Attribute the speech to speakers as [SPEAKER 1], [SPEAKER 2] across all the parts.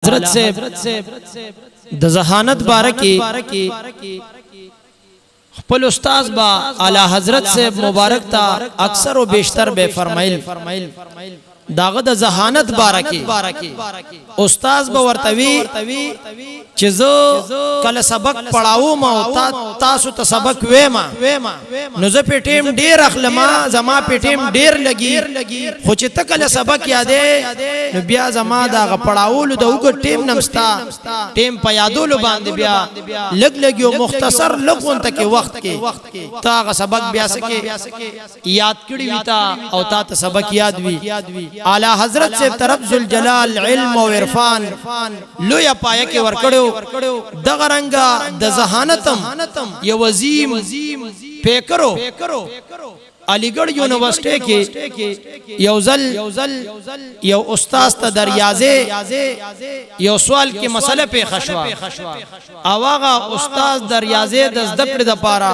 [SPEAKER 1] حضرت سے د ذہانت بارکی خپل استاد با اعلی حضرت سے مبارک تا اکثر و بیشتر بے فرمائل داغه د ذہانت بارکی استاد با ورتوی چیزو کل سبق پڑھاو ما تاسو ته سبق ویما نو زه په ټیم ډیر اخلما زما په ټیم ډیر لګي خو چې تکل سبق یادې نو بیا زما دا پڑھاولو د وګ ټیم نمستا ټیم په یادولو باندې بیا لګ مختصر لغون ته کې وخت کې تا سبق بیا سکے یاد کړی ویتا او تا ته سبق یاد وی اعلی حضرت سے طرف ذوالجلال علم و عرفان لویا پایا کې ورکړو دغه رنگا د ذہانتم یو عظیم فکرو علی گڑھ یونیورسٹی کې یو استاد ته دریازه یو سوال کې مسئله په خشوا اواغه استاد دریازه د زدکړه د پاره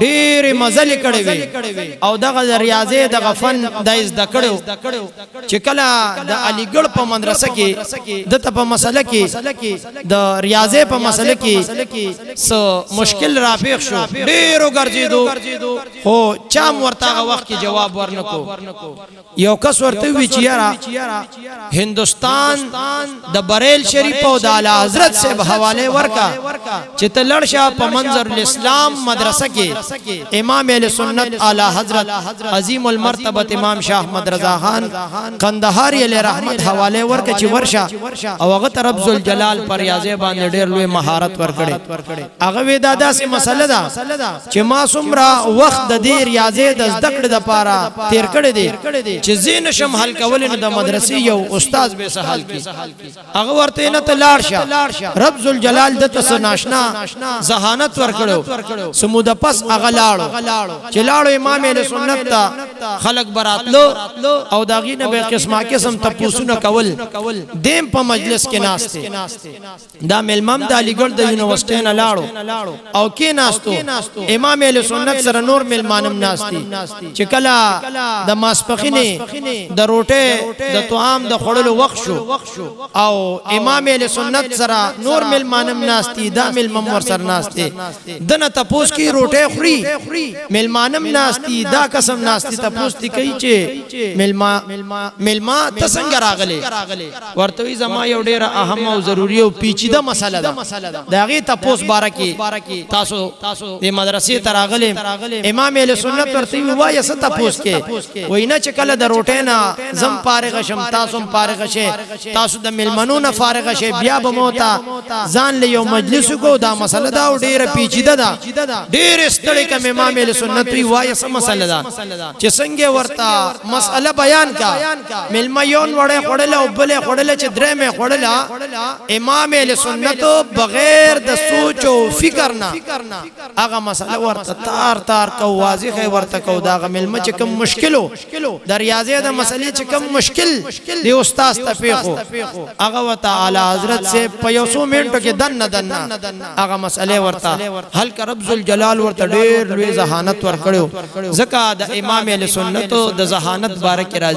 [SPEAKER 1] ډېر مزل کړي وي او دغه دریازه د غفن د زدکړو چې کله د علی گڑھ په مدرسه کې د په مسئله کې د ریاضه په مسئله کې سو مشکل رافیق شو ډېرو ګرځیدو خو چا ورته وخت کې جواب ورنکو یو کس ورته وی چې یارا هندستان د بریل شریف او د اعلی حضرت سے حواله ورکا چې ته لړشا په منظر الاسلام مدرسه کې امام اهل سنت اعلی حضرت عظیم المرتبه امام شاه احمد رضا خان قندهاری علیہ رحمت حواله ورکا چې ورشا او هغه طرف ذوالجلال پر ریاضه باندې ډېر لوی مهارت ورکړي هغه ودا داسې مسله ده چې ما څومره وخت د دې ریاضه د زدکړه د پاره تیر کړی دی چې زین شم حل کول نه د مدرسې یو استاد به سهال کی هغه ورته نه ته لاړ رب ذوالجلال د تاسو ناشنا ذہانت ورکړو سمود پس هغه لاړو چې لاړو امام اهل سنت ته خلق براتلو او داغي نه به قسم تپوسونه کول دیم په مجلس کې ناشته دا ملمم د علی گڑھ د یونیورسيټي نه لاړو او کې ناشتو امام اهل سنت سره نور ملمانم ناشتي چې کلا د ماسپخینه د روټه د طعام د خړلو وخت شو او امام اهل سنت سره نور ملمانم ناشتي دا ملمم ور سر ناشته دنه تپوس کی روټه خوري ملمانم ناشتي دا قسم ناشتي تپوس تی کوي چې ملما تسنګ راغله ورته زما یو ډیره اهم او ضروری او پیچیده مسله ده داغه تپوس بارکی تاسو د مدرسې تراغله امام اهل سنت ورته وایي ست تپوس کې وینا چې کله د روټینا زم فارغ شم تاسو فارغ شه تاسو د ملمنو نه فارغ شه بیا به موتا ځان له یو مجلس کو دا مسله دا ډیره پیچیده ده ډیر ستړي کوم امام اهل سنت وایي سم مسله ده چې څنګه ورته مسأله بیان کا ملمیون وړه خړل او بل خړل چې درې مې خړل امام اهل سنت بغیر د سوچ او فکر نه هغه مسله ورته تار کو واضح ورته کو دا ملمه چې کوم مشکلو د ریاضه د مسلې چې کوم مشکل دی استاد ته پیخو هغه وته اعلی حضرت سے په یو سو منټو کې دن هغه مسلې ورته حل رب ذوالجلال ورته ډېر لوی ذہانت ورکړو ځکه د امام اهل سنت د ذہانت بارک راځي